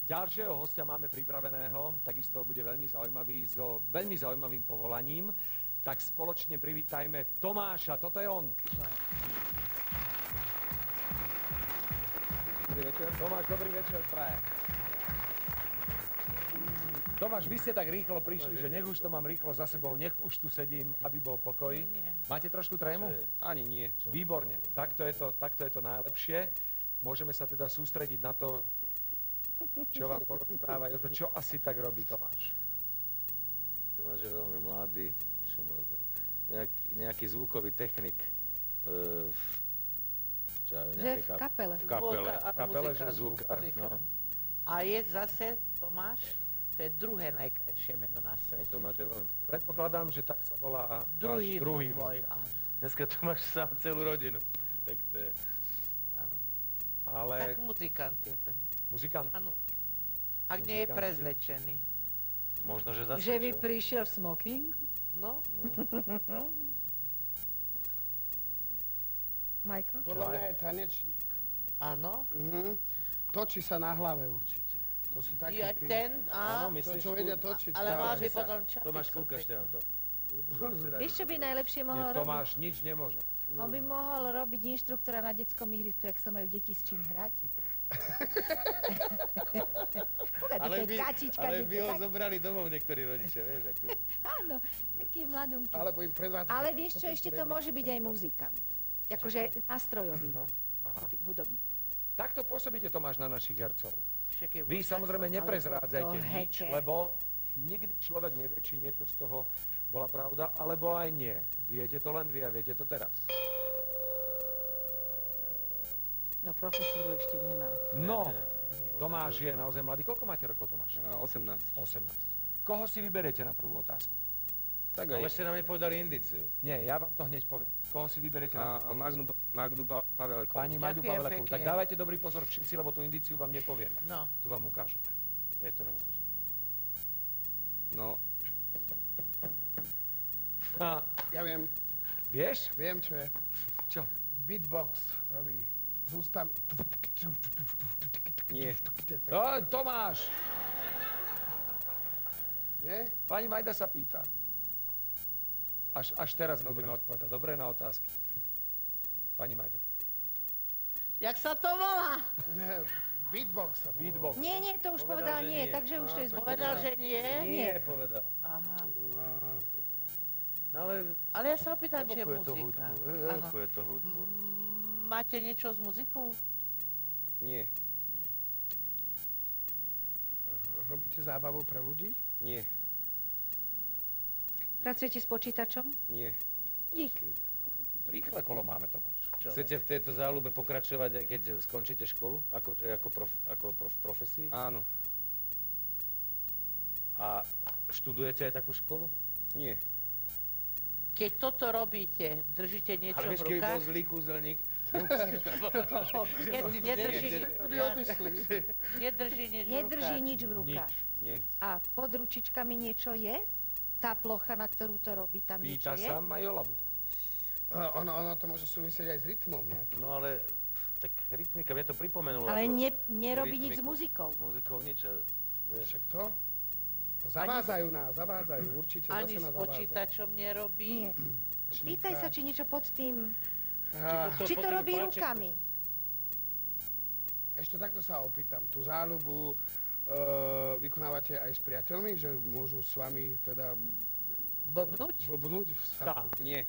Ďalšieho hostia máme pripraveného, takisto bude veľmi zaujímavý, so veľmi zaujímavým povolaním. Tak spoločne privítajme Tomáša, toto je on. Dobrý večer. Tomáš, dobrý večer, prajem. Tomáš, vy ste tak rýchlo prišli, že nech už to mám rýchlo za sebou, nech už tu sedím, aby bol pokoj. Máte trošku trému? Ani nie. Výborne, takto je to najlepšie. Môžeme sa teda sústrediť na to, čo vám porozprávajú, čo asi tak robí Tomáš. Tomáš je veľmi mladý, čo môže. Nejaký zvukový technik že v kapele. V kapele, že zvukár. No. A je zase Tomáš, to je druhé najkrajšie meno na svete. Tomáš je veľmi... Predpokladám, že tak sa volá druhý vnuk. Dneska Tomáš sám celú rodinu. Tak to je... Áno. Ale... Tak muzikant je ten. Muzikant? Áno. Ak nie je prezlečený. Možno, že zase... Že by prišiel v smoking? No. Majko? Podľa mňa je tanečník. Áno. Točí sa na hlave určite. To sú takí... Ja ten, Áno, To, myslíš, čo vedia točiť. ale stále. mal by potom čapicu. Tomáš, kúkaš na to. Vieš, čo by najlepšie mohol robiť? Tomáš nič nemôže. On by mohol robiť inštruktora na detskom ihrisku, jak sa majú deti s čím hrať. Ale by ho zobrali domov niektorí rodičia, vieš? Ako... Áno, taký mladunky. Alebo im predvádzať. Ale vieš čo, ešte to môže byť aj muzikant. Akože nástrojový hudobník. Takto pôsobíte, Tomáš, na našich hercov. Však je Vy samozrejme neprezrádzajte to nič, heke. lebo nikdy človek nevie, či niečo z toho bola pravda, alebo aj nie. Viete to len vy a viete to teraz. No profesúru ešte nemá. No, Tomáš je naozaj mladý. Koľko máte rokov, Tomáš? 18. 18. Koho si vyberiete na prvú otázku? Tak ale ste nám nepovedali indiciu. Nie, ja vám to hneď poviem. Koho si vyberiete na prvú otázku? Magdu Pavelekovú. Pani Majdu Ďakujem Pavelekovú. pekne. Tak dávajte dobrý pozor všetci, lebo tú indiciu vám nepovieme. No. Tu vám ukážeme. Je to nám ukáže. No, Ja viem, Vieš? čo je. Čo? Beatbox robí s ústami. nie. Tomáš! Nie? Pani Majda sa pýta. Až teraz budeme odpovedať. Dobre, na otázky. Pani Majda. Jak sa to volá? Ne, beatbox sa to Beatbox. Nie, nie, to už Povedal, povedal že nie, nie. takže už to je Povedal, že nie? Nie, povedal. Aha. volá. No ale... Ale ja sa opýtam, či je evokuje to muzika. hudbu. Áno. Evokuje to hudbu. Máte niečo s muzikou? Nie, Robíte zábavu pre ľudí? nie, Pracujete s počítačom? nie. Dík. Rýchle kolo máme, Tomáš. Chcete v tejto záľube pokračovať, aj keď skončíte školu? Ako v profesii? Áno. A študujete aj takú školu? Nie. Keď toto robíte, držíte niečo Ale vieš, v keby bol rukách? zlý kúzelník? Nedrží nič v Nedrží rukách. nič v rukách. Nie. A pod ručičkami niečo je? Tá plocha, na ktorú to robí, tam niečo Pýta je? sa Majo Labuda. Ono to môže súvisieť aj s rytmom nejakým. No ale... Tak rytmika, mne to pripomenulo. Ale ako nerobí nič s rytmiku. muzikou. S muzikou nič. Však to? Zavádzajú, určite. Ani zase s nás zavádzajú. počítačom nerobí. Nie. Pýtaj sa, či niečo pod tým... Ah, Či to robí rukami. Ešte takto sa opýtam. Tú záľubu vykonávate aj s priateľmi, že môžu s vami teda Blbnúť? blbnúť v Sám. srdci? Nie.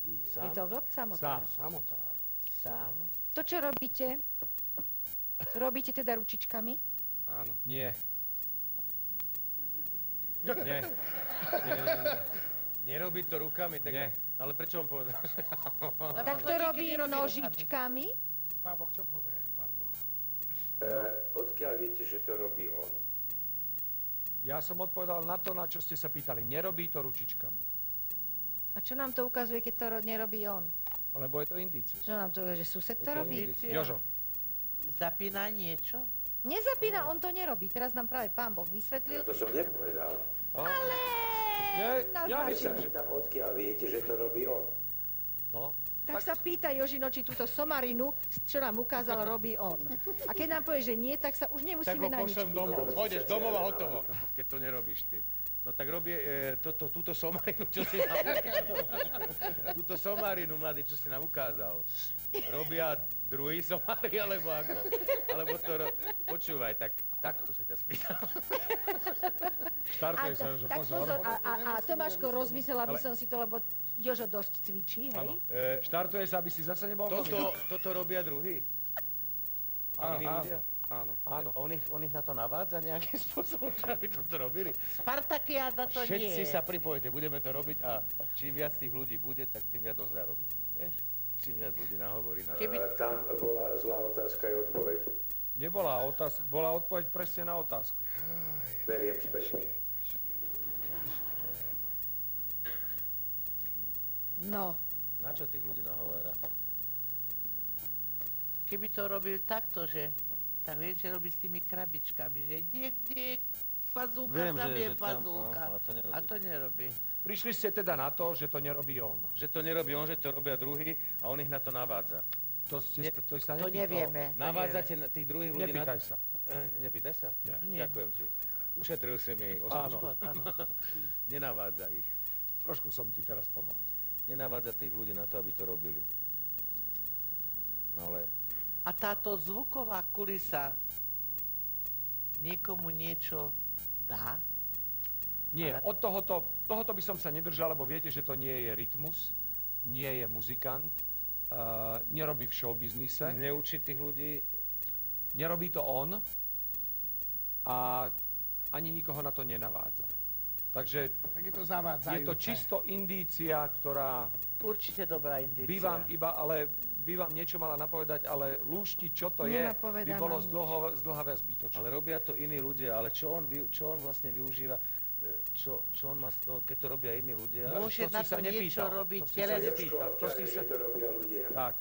Je to vlk samotár. Samotár. Sám. To, čo robíte, robíte teda ručičkami? Áno. Nie. Nie. Nerobí to rukami, tak... Nie. Ale prečo vám povedal? Tak to robí nožičkami? Pán Boh, čo povie, pán Boh? Odkiaľ viete, že to robí on? Ja som odpovedal na to, na čo ste sa pýtali. Nerobí to ručičkami. A čo nám to ukazuje, keď to nerobí on? Lebo je to indícia. Čo nám to ukazuje, že sused to robí? Jožo. Zapína niečo? Nezapína, on to nerobí. Teraz nám práve pán Boh vysvetlil. To som nepovedal. Nie, ja Naznačil. myslím, že... Pýtam, odkiaľ viete, že to robí on? No, Tak sa pýta Jožino, či túto somarinu, čo nám ukázal, robí on. A keď nám povie, že nie, tak sa už Tak nemusíme ho na nič pošlem pýtať. domov. Pôjdeš domov a hotovo, keď to nerobíš ty. No tak robí túto somarinu, čo si nám túto somarinu, mladý, čo si nám ukázal. Robia druhý somári, alebo ako? Alebo to počúvaj, takto sa ťa spýtam. Štartuj sa, že Tak pozor. pozor, a Tomáško, rozmyslel, aby som si to, lebo Jožo dosť cvičí, hej? Áno. Štartuje sa, aby si zase nebol Toto robia druhý? Iní ľudia? Áno. On ich na to navádza nejakým spôsobom, aby toto robili? Spartakiáda to nie Všetci je. sa pripojte, budeme to robiť a čím viac tých ľudí bude, tak tým viac on zarobí. Vieš? Čím viac ľudí nahovorí na to. Tam bola zlá otázka aj odpoveď. Nebola otázka, bola odpoveď presne na otázku. Beriem späť. No, Na čo tých ľudí nahovára? Keby to robil takto, že tak vieš, že robí s tými krabičkami, že niekde fazúka, Viem, tam je že tam, fazúka. ale to nerobí. A to nerobí. Prišli ste teda na to, že to nerobí on. Že to nerobí on, že to robia druhý a on ich na to navádza. To sa To nepýtal. nevieme. Navádzate tých druhých ľudí Nepýtaj sa. Nepýtaj sa? Nie. Ďakujem ti. Ušetril si mi Áno. osmičku. Áno. Nenavádza ich. Trošku som ti teraz pomohol. Nenavádza tých ľudí na to, aby to robili. No ale A táto zvuková kulisa niekomu niečo dá? Nie, od tohoto by som sa nedržal, lebo viete, že to nie je rytmus, nie je muzikant, nerobí v showbiznise, neučí tých ľudí. nerobí to on a ani nikoho na to nenavádza. Takže Tak je to zavádzajúce. je to čisto indícia, ktorá Určite dobrá indícia. by vám niečo mala napovedať, ale lúštiť, čo to je, Nenapovedá by bolo nám zdlhavé a zbytočné. Ale robia to iní ľudia, ale čo on vlastne využíva, čo on má z toho, keď to robia iní ľudia? No, Môže to na si sa to niečo nepýtal. robiť To si sa telesne. nepýtal. To si sa... že to robia ľudia. Tak,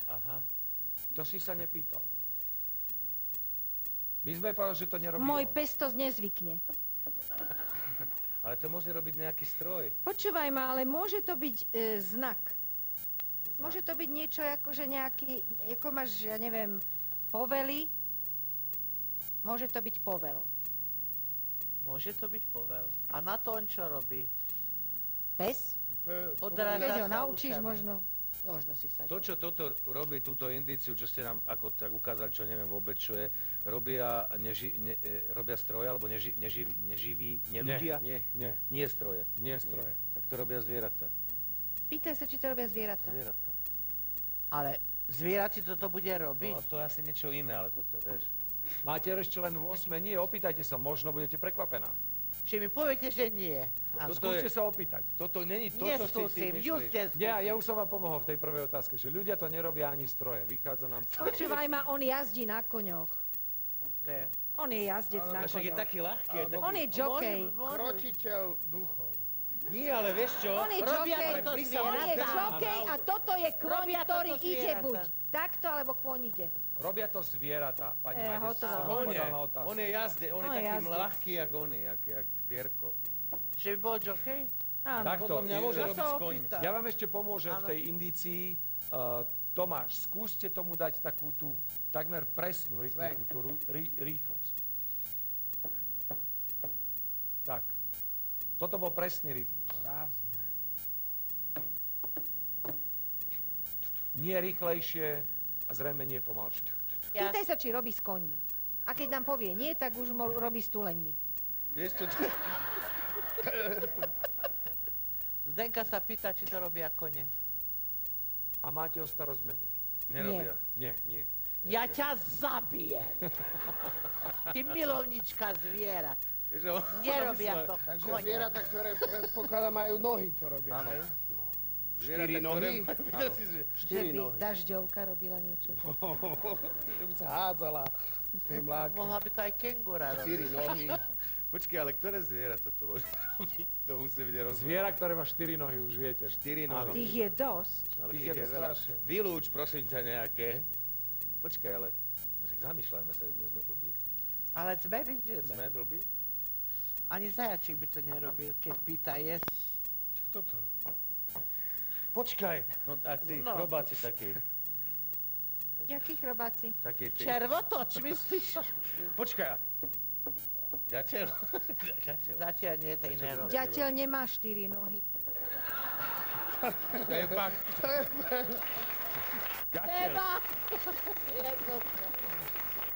Aha. to si sa nepýtal. My sme povedali, že to nerobí môj on. pes to nezvykne. Ale to môže robiť nejaký stroj. Počúvaj ma, ale môže to byť znak. Môže to byť niečo ako, že nejaký, ako máš, ja neviem, povely. Môže to byť povel. Môže to byť povel. A na to on čo robí? Pes? Odráža Keď ho sa naučíš, ušami. možno si sa... To, čo toto robí, túto indíciu, čo ste nám ako tak ukázali, čo neviem vôbec, čo je, robia stroje, alebo neživí, neľudia? Nie stroje. Nie stroje. Tak to robia zvieratá. Pýtaj sa, či to robia zvieratá. Zvieratá. Ale zvierati toto bude robiť? No to je asi niečo iné, ale toto, vieš. Máte ešte len 8? Nie, opýtajte sa, možno budete prekvapená. Že mi poviete, že nie. Áno. Skúste sa opýtať. Toto není to, čo si ty Neskúsim, just myslíš. neskúsim. Ja už som vám pomohol v tej prvej otázke, že ľudia to nerobia ani stroje. Vychádza nám... Počúvaj ma, on jazdí na koňoch. To je- On je jazdec na Však je koňoch. taký ľahký. Alebo- On je jockey. Kročiteľ duchov. Nie, ale vieš čo? On je Robia jockey, toto on je zvieratá. jockey a toto je kôň, Robia ktorý toto ide zvieratá. buď takto, alebo kôň ide. Robia to zvieratá. Pani Majde, hotovo. som On je, odpovedal na otázku. on je jazde, on je On je taký jazdec. ľahký, jak oni, jak Pierko. Že by bol jockey? Áno. Takto, Podľa mňa môže Ja robiť sa s koňmi. opýtam. ja vám ešte pomôžem v Áno. tej indícii. Tomáš, skúste tomu dať takú tú takmer presnú rytmiku, tú rýchlosť. Tak. Toto bol presný rytmus. Rázne. Nie rýchlejšie a zrejme nie pomalšie. Ja, Pýtaj sa, či robí s koňmi. A keď nám povie nie, tak už robí s tuleňmi. Vieš čo? Zdenka sa pýta, či to robia kone. A máte o starosť menej. Nerobia. Nie. Ja ťa zabijem. Ty milovnička zvierat. Vieš, on- Nerobia to Takže kone. zvieratá, ktoré predpokladá majú nohy, to robia. Áno. hej? Zvieratá, Štyri ktoré nohy? majú- Videl si, že- Že Štyri by nohy. dažďovka robila niečo. Že by sa hádzala v tej mláke. Mohla by to aj kengura robiť. 4 nohy. Počkaj, ale ktoré zvieratá to môže robiť? To musí byť rozhodné. Zviera, ktoré má 4 nohy, už viete. 4 Áno. nohy. Tých je dosť. Ale Tých tých je je veľa. strašne. Vylúč, prosím ťa, nejaké. Počkaj, ale však zamýšľajme sa, dnes sme blbí. Ale sme videli. Sme blbí? Ani zajačík by to nerobil, keď pýta jesť. Čo toto? Počkaj, no a tí No. chrobáci takí, Jakí chrobáci? takí tí. Červotoč, myslíš? Počkaj. Ďateľ? Ďateľ. Zatiaľ nie, to iné robí. Ďateľ nemá 4 nohy. To je fakt. Ďateľ. Teba! Jezus.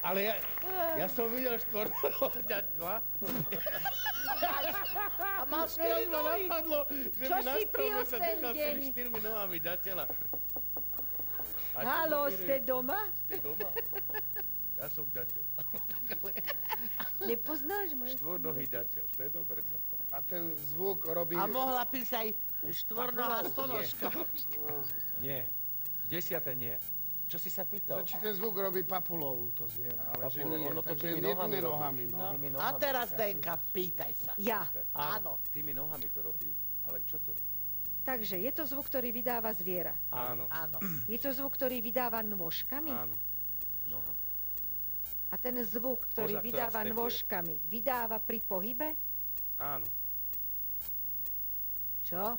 Ale ja som videl štvorného ďateľa. A mal Teraz 4 ma nohy. napadlo, že Čo by na si strome pil sa ten držal deň? tými 4 nohami ďateľa. A ty Haló, hovoríš, ste doma? Ste doma? Ja som ďateľ. Nepoznáš moje? Štvornohý ďateľ, to je dobre celkom. A ten zvuk robí... A mohla písať aj štvornohá stonožka. Nie. 10. nie. Čo si sa pýtal? Že či ten zvuk robí papulou, to zviera, ale že Papulou, nie. ono to Takže tými nie nohami robí. nohami, no. Tými A nohami. teraz, Denka, pýtaj sa. Ja. Áno. Tými nohami to robí. Ale čo to? Takže je to zvuk, ktorý vydáva zviera. Áno, Áno. Je to zvuk, ktorý vydáva nôžkami. áno. Nohami. A ten zvuk, ktorý Koza, ktorá vydáva stepuje. nôžkami, vydáva pri pohybe? Áno. Čo?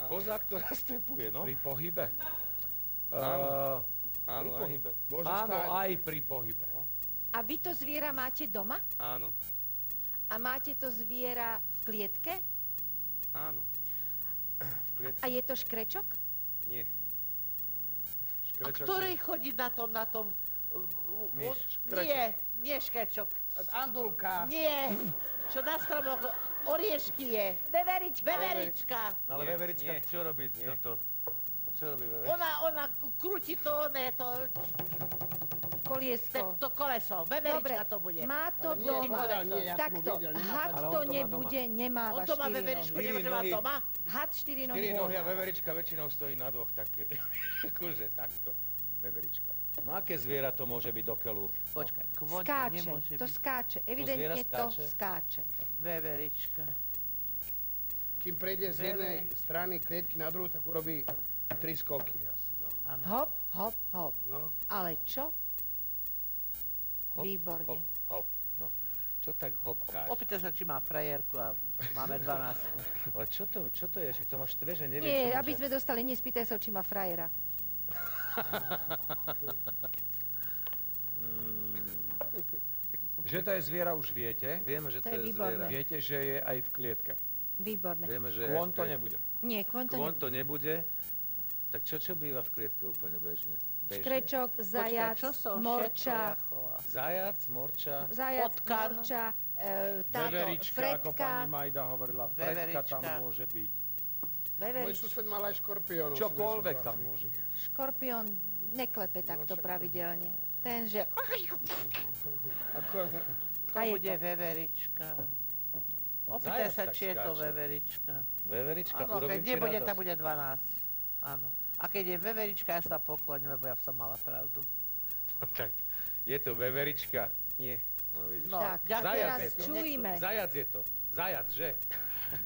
Koza, ktorá stepuje, no? Pri pohybe? Áno. Pri Áno, aj. pohybe. Môže Áno, stáť. aj pri pohybe. A vy to zviera máte doma? Áno. A máte to zviera v klietke? Áno. V klietke. A je to škrečok? Nie. A Škrečok ktorý nie. chodí na tom... Myš, Nie škrečok. Andulka. Nie. Čo na stromoch oriešky je. Veverička. Veverička. Ale Nie, veverička, nie. čo robí Nie. toto? Čo robí veverička? Ona krúti to, Koliesko. to koleso. Dobre, Veverička to bude. má to Ale nie, doma. povedal, nie, ja som ho Takto, videl, nemá had Ale on to to má nebude, On nemáva to má 4 veveričku, nohy. nemôže mať nohy. doma? Had 4 nohy. 4 nohy a veverička väčšinou stojí na dvoch, také. Akože takto. Veverička. No aké zviera to môže byť do keľu? Počkaj, kvonta Skáče, nemôže to byť. skáče. Evidentne zviera to skáče? skáče. Veverička. Kým prejde z jednej strany klietky na druhú, tak urobí 3 skoky asi, no. Áno. Hop, hop, hop. no. Ale čo? Hop, Výborne. Hop, hop. No. Čo tak hopkáš? Opýtaj sa, či má frajerku a máme 12. Ale čo to je? Však to máš štve, že neviem, Nie, čo aby môže... sme dostali, nespýtaj sa, či má frajera. Že to je zviera už viete. Vieme, že To to je je výborné. zviera. Viete, že je aj v klietke. Výborné. Vieme, že je Kvon v to klietke. nebude. Nie, kvon to Kvon nebude. to nebude. Tak čo býva v klietke úplne bežne? Škrečok, zajac, čo som morča, Zajac, morča. zajac, potkan. morča, táto, Veverička, ako fretka, pani Majda hovorila, fretka tam Veverička. môže byť. Môj veverička, sused mal aj škorpiónov. Čokoľvek si tam nesol z môže byť. škorpión neklepe takto však to- pravidelne. Ten, že... Ako, To A je bude to. veverička. Opýtaj Zajac sa, tak či je to skáče. veverička. Veverička, Áno, keď urobím ti nebude, radosť. tak bude 12. Áno. A keď je veverička, ja sa pokloním, lebo ja som mala pravdu. Tak, je to veverička. Nie. No vidíš. No, Tak, ďakujem. Zajac teraz je to. čujme. Zajac je to. Zajac, že?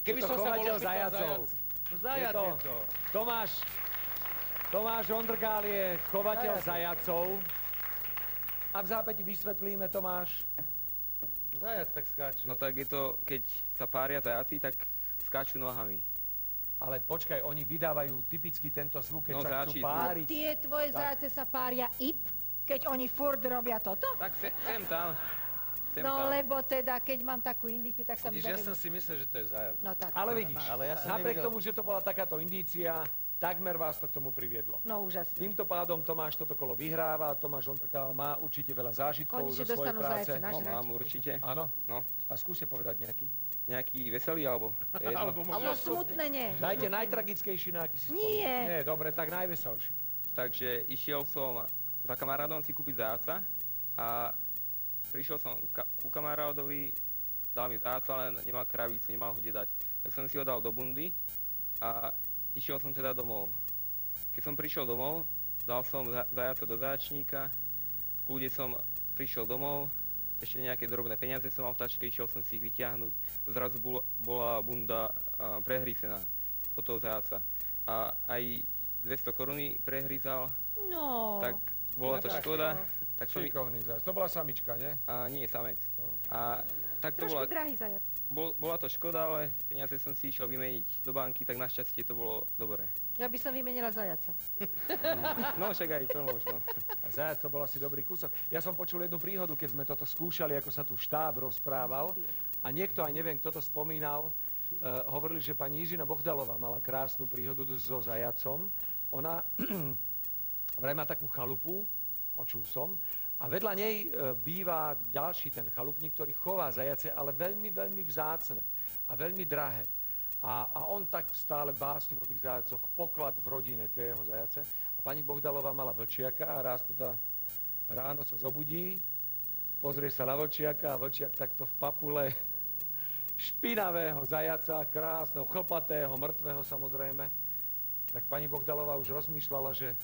Je to chovateľ zajacov. No zajac Je to- je to. Tomáš Ondrgál je chovateľ zajacov. A v zápäti vysvetlíme, Tomáš. Zajac tak skáče. No tak je to, keď sa pária zajaci, tak skáču nohami. Ale počkaj, oni vydávajú typicky tento zvuk, keď No, sa chcú zajačí. A páriť. tie tvoje Tak. zajace sa pária ip, keď oni furt robia toto? Tak sem tam. Sem No tam. lebo teda, keď mám takú indíciu, tak sa mi Vidíš, ja zdá, som že... si myslel, že to je zajac. No tak, Ale vidíš, Ale ja som napriek nevidel. tomu, že to bola takáto indícia, takmer vás to k tomu priviedlo. no úžasné. Týmto pádom Tomáš toto kolo vyhráva, Tomáš Ondrgál má určite veľa zážitkov Konečne zo svojej dostanú práce. zajace na No, žrať. mám určite. Áno? No. A skúste povedať nejaký. Nejaký veselý, alebo? To je jedno. Alebo smutné nie. Dajte najtragickejší, na aký si Nie. spomínate. Nie, dobre, tak najveselší. Takže išiel som za kamarátom si kúpiť zajaca a prišiel som ku kamarádovi, dal mi zajaca, ale nemal kravicu, nemal ho kde dať. Tak som si ho dal do bundy a išiel som teda domov. Keď som prišiel domov, dal som zajaca do zajačníka, v kľude som prišiel domov, ešte nejaké drobné peniaze som mal v taške, išiel som si ich vyťahnuť. Zrazu bola bunda prehrísená od toho zajaca. A aj 200 koruny prehryzal, No, tak bola to tak škoda. Tak som... Šikovný zajac. To bola samička, nie? A nie, samec. No. A tak to trošku bola... drahý zajac. Bola to škoda, ale peniaze som si išiel vymeniť do banky, tak našťastie to bolo dobré. Ja by som vymenila zajaca. No však aj to možno. A zajac to bol asi dobrý kúsok. Ja som počul jednu príhodu, keď sme toto skúšali, ako sa tu štáb rozprával. A niekto, aj neviem, kto to spomínal, hovorili, že pani Jiřina Bohdalová mala krásnu príhodu so zajacom. Ona vraj má takú chalupu, počul som, a vedľa nej býva ďalší ten chalupník, ktorý chová zajace, ale veľmi, veľmi vzácne a veľmi drahé. A on tak stále básni o tých zajacoch, poklad v rodine tie jeho zajace. A pani Bohdalová mala vlčiaka a raz teda ráno sa zobudí, pozrie sa na vlčiaka a vlčiak takto v papule špinavého zajaca, krásneho, chlpatého, mŕtvého samozrejme. Tak pani Bohdalová už rozmýšľala, že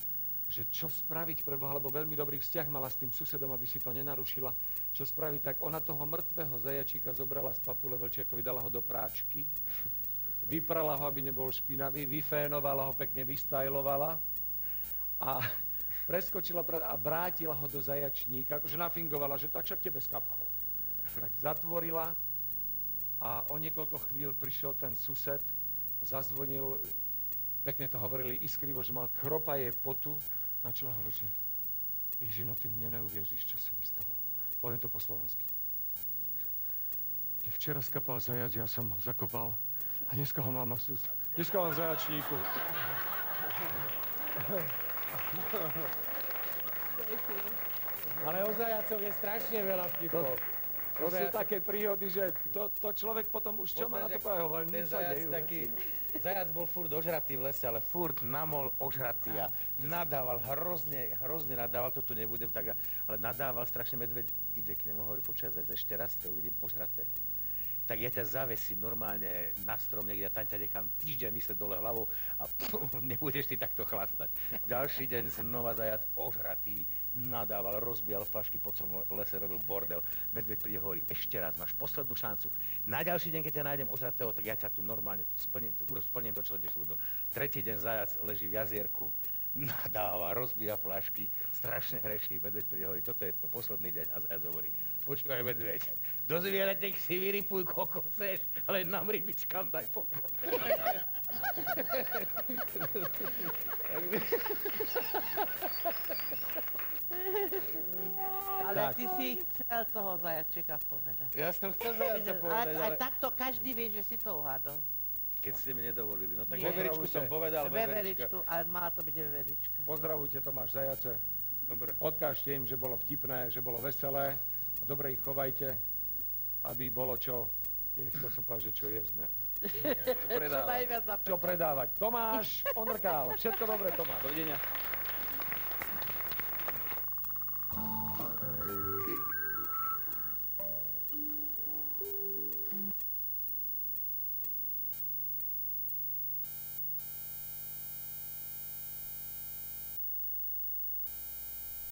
čo spraviť pre Boha, lebo veľmi dobrý vzťah mala s tým susedom, aby si to nenarušila. Čo spraviť, tak ona toho mŕtvého zajačíka zobrala z papule vlčiakovi, dala ho do práčky, vyprala ho, aby nebol špinavý, vyfénovala ho, pekne vystajlovala a preskočila a vrátila ho do zajačníka, akože nafingovala, že tak však tebe skapalo. Tak zatvorila a o niekoľko chvíľ prišiel ten sused, zazvonil, pekne to hovorili iskrivo, že mal kropaje potu, načala hovoriť, že Ježino, ty mne neuvěříš, čo sa mi stalo. Poviem to po slovensky. Mne včera skapal zajac, ja som ho zakopal a dneska ho mám dneska mám v zajačníku. Ale o zajacoch je strašne veľa vtipov. To sú také príhody, že to človek potom už čo má na to povedať, ten zajac taký, zajac bol furt ožratý v lese, ale furt namol ožratý a nadával, hrozne nadával, to tu nebudem tak, ale nadával strašne, medveď ide k nemu, hovorí, počkaj, ešte raz to uvidím ožratého. Tak ja ťa zavesím normálne na strom niekde a tam ťa nechám týždeň vysieť dole hlavou a nebudeš ty takto chlastať. Ďalší deň znova zajac ožratý, nadával, rozbíjal flašky po celom lese, robil bordel. Medveď príde, hovorí, ešte raz, máš poslednú šancu. Na ďalší deň, keď ťa nájdem ožratého, tak ja ťa tu normálne splním to, čo som ti slúbil. Tretí deň zajac leží v jazierku, nadáva, rozbíja flašky, strašne hreší. Medveď príde, hovorí, toto je tvoj posledný deň a zajac hovorí, počúvaj medveď, do zvieratek si vyrypuj, koľko chceš, ale nám rybičkám daj pokoj. Ale ty si chcel toho zajačika povedať. Ja som chcel zajaca povedať, Ale ale takto každý vie, že si to uhádol. keď ste mi nedovolili. No tak Nie. veveričku som povedal, veverička. Veveričku, ale mala to byť veverička. Pozdravujte Tomáš Zajace. Dobre. Odkážte im, že bolo vtipné, že bolo veselé. A dobre ich chovajte, aby bolo čo, chcel som povedať, že čo jesť, ne? Čo najviac Čo predávať. Tomáš Ondrkál, všetko dobré, Tomáš. Dovidenia.